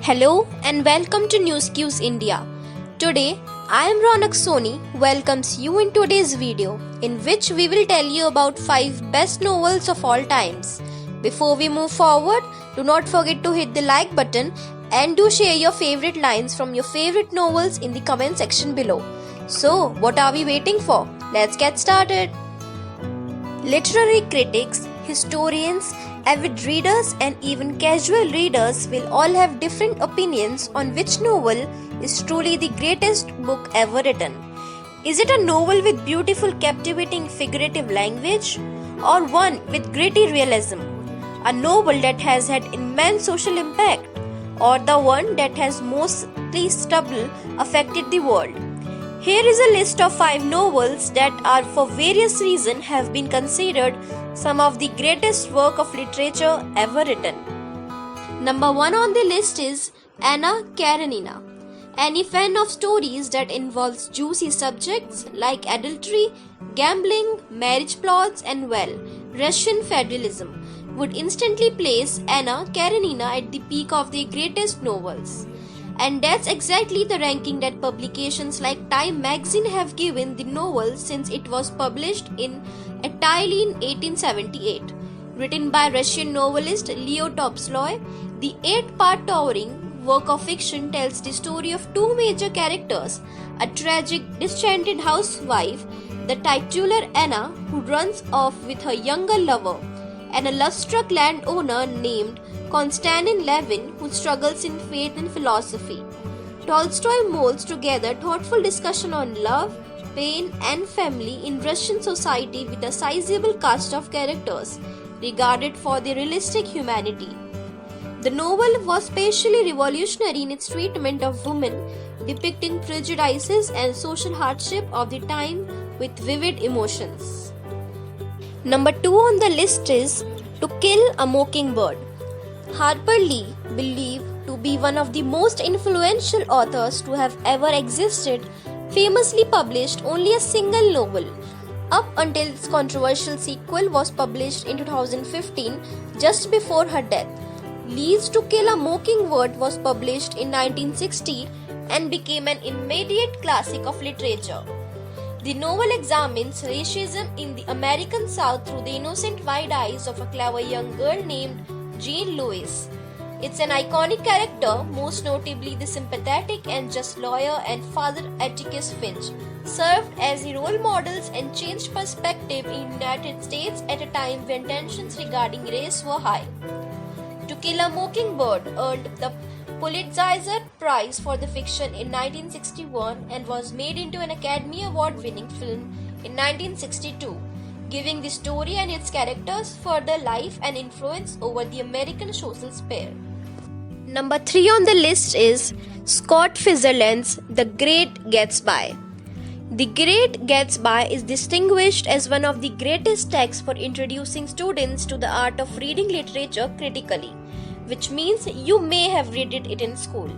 Hello and welcome to News Cues India. Today, I am Ronak Soni welcomes you in today's video in which we will tell you about 5 best novels of all times. Before we move forward, do not forget to hit the like button and do share your favorite lines from your favorite novels in the comment section below. So, what are we waiting for? Let's get started. Literary critics, historians, avid readers and even casual readers will all have different opinions on which novel is truly the greatest book ever written. Is it a novel with beautiful, captivating figurative language, or one with gritty realism? A novel that has had immense social impact, or the one that has mostly subtly affected the world? Here is a list of 5 novels that are for various reasons have been considered some of the greatest work of literature ever written. Number 1 on the list is Anna Karenina. Any fan of stories that involves juicy subjects like adultery, gambling, marriage plots and Russian feudalism would instantly place Anna Karenina at the peak of the greatest novels. And that's exactly the ranking that publications like Time magazine have given the novel since it was published entirely in 1878. Written by Russian novelist Leo Tolstoy, the 8-part towering work of fiction tells the story of 2 major characters, a tragic, disenchanted housewife, the titular Anna, who runs off with her younger lover, and a lovestruck landowner named Konstantin Levin, who struggles in faith and philosophy. Tolstoy molds together thoughtful discussion on love, pain and family in Russian society with a sizable cast of characters regarded for their realistic humanity. The novel was especially revolutionary in its treatment of women, depicting prejudices and social hardship of the time with vivid emotions. Number 2 on the list is To Kill a Mockingbird. Harper Lee, believed to be one of the most influential authors to have ever existed, famously published only a single novel, up until its controversial sequel was published in 2015, just before her death. Lee's To Kill a Mockingbird was published in 1960 and became an immediate classic of literature. The novel examines racism in the American South through the innocent wide eyes of a clever young girl named Jean Louis. It's an iconic character, most notably the sympathetic and just lawyer and father Atticus Finch, served as the role models and changed perspective in the United States at a time when tensions regarding race were high. To Kill a Mockingbird earned the Pulitzer Prize for the fiction in 1961 and was made into an Academy Award-winning film in 1962. Giving the story and its characters further life and influence over the American social sphere. Number 3 on the list is Scott Fitzgerald's The Great Gatsby. The Great Gatsby is distinguished as one of the greatest texts for introducing students to the art of reading literature critically, which means you may have read it in school.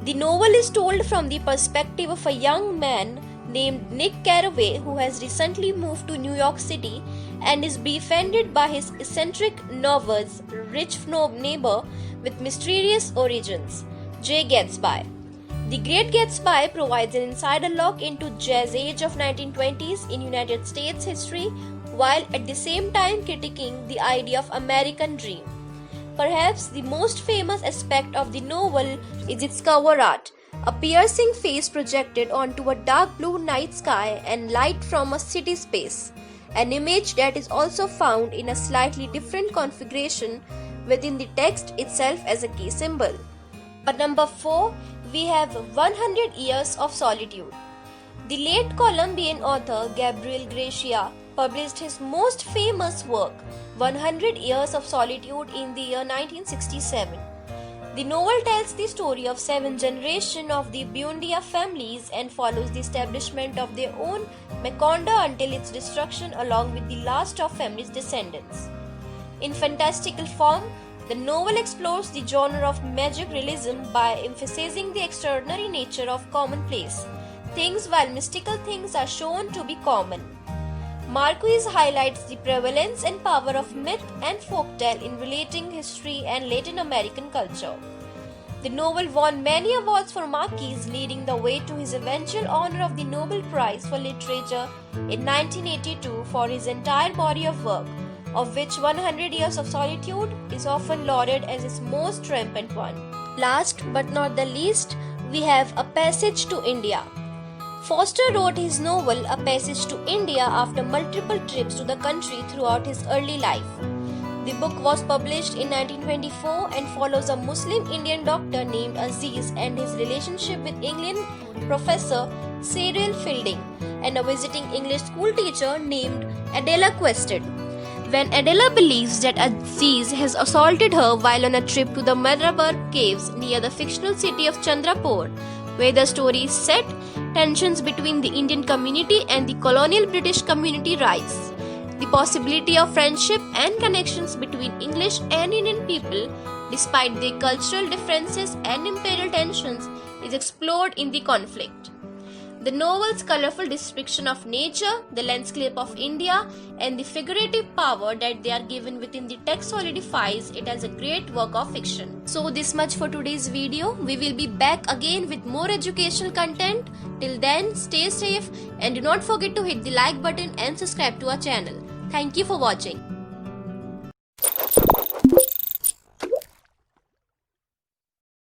The novel is told from the perspective of a young man named Nick Carraway, who has recently moved to New York City and is befriended by his eccentric nervous, rich neighbor with mysterious origins, J. Gatsby. The Great Gatsby provides an insider look into jazz age of 1920s in United States history, while at the same time critiquing the idea of American dream. Perhaps the most famous aspect of the novel is its cover art, a piercing face projected onto a dark blue night sky and light from a city space, an image that is also found in a slightly different configuration within the text itself as a key symbol. At number 4, we have 100 Years of Solitude. The late Colombian author Gabriel Garcia published his most famous work, 100 Years of Solitude, in the year 1967. The novel tells the story of 7 generations of the Buendia families and follows the establishment of their own Macondo until its destruction along with the last of family's descendants. In fantastical form, the novel explores the genre of magic realism by emphasizing the extraordinary nature of commonplace things while mystical things are shown to be common. Marquis highlights the prevalence and power of myth and folktale in relating history and Latin American culture. The novel won many awards for marquis, leading the way to his eventual honor of the Nobel Prize for Literature in 1982 for his entire body of work, of which 100 Years of Solitude is often lauded as his most rampant one. Last but not the least, we have A Passage to India. Foster wrote his novel A Passage to India after multiple trips to the country throughout his early life. The book was published in 1924 and follows a Muslim Indian doctor named Aziz and his relationship with England professor Cyril Fielding and a visiting English school teacher named Adela Quested. When Adela believes that Aziz has assaulted her while on a trip to the Marabar caves near the fictional city of Chandrapur, where the story is set, tensions between the Indian community and the colonial British community rise. The possibility of friendship and connections between English and Indian people, despite their cultural differences and imperial tensions, is explored in the conflict. The novel's colorful description of nature, the landscape of India, and the figurative power that they are given within the text solidifies it as a great work of fiction. So this much for today's video. We will be back again with more educational content. Till then, stay safe and do not forget to hit the like button and subscribe to our channel. Thank you for watching.